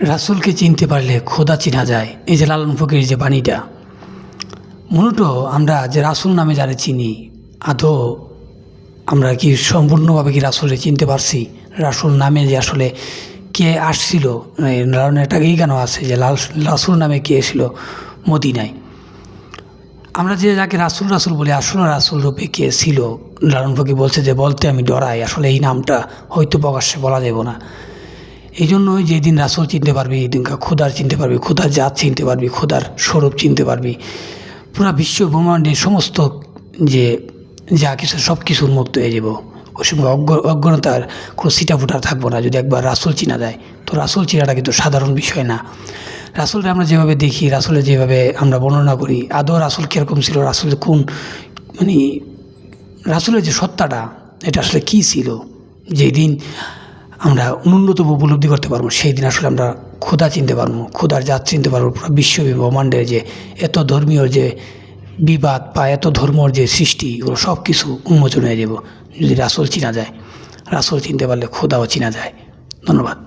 রাসূলকে চিনতে পারলে খোদা চেনা যায়। এই যে লালন ফকিরের যে বাণীটা, মূলত আমরা যে রাসূল নামে যারা চিনি, আদৌ আমরা কি সম্পূর্ণভাবে কি রাসূলকে চিনতে পারছি? রাসূল নামে যে আসলে কে আসছিল, লালনের একটা এই গানও আছে যে রাসূল নামে কে এসেছিল মদিনায়। আমরা যে যাকে রাসূল রাসূল বলি, আসলে রাসূল রূপে কে ছিল, লালন ফকির বলছে যে বলতে আমি ডরাই, আসলে এই নামটা হয়তো প্রকাশ্যে বলা যাব না। এই জন্যই যেদিন রাসূল চিনতে পারবি, এই দিন খোদার চিনতে পারবি, খোদার জাত চিনতে পারবি, খোদার স্বরূপ চিনতে পারবি। পুরা বিশ্ব ব্রহ্মাণ্ডের সমস্ত যে যা কিছু সব কিছুর মুক্ত হয়ে যাব। ওই সময় অজ্ঞতার কোনো ছিটাফোঁটা থাকবো না যদি একবার রাসূল চিনা যায়। তো রাসূল চিনাটা কিন্তু সাধারণ বিষয় না। রাসূলকে আমরা যেভাবে দেখি, রাসূলের যেভাবে আমরা বর্ণনা করি, আদৌ রাসূল কীরকম ছিল, রাসূল কোন মানে রাসূলের যে সত্তাটা, এটা আসলে কী ছিল, যেদিন আমরা ন্যূনতম উপলব্ধি করতে পারবো, সেই দিন আসলে আমরা খোদা চিনতে পারবো, খোদার জাত চিনতে পারবো। পুরো বিশ্ব ব্রহ্মাণ্ডের যে এত ধর্মীয় যে বিবাদ বা এত ধর্মর যে সৃষ্টি, এগুলো সব কিছু উন্মোচন হয়ে যাব যদি রাসূল চিনা যায়। রাসূল চিনতে পারলে খোদাও চিনা যায়। ধন্যবাদ।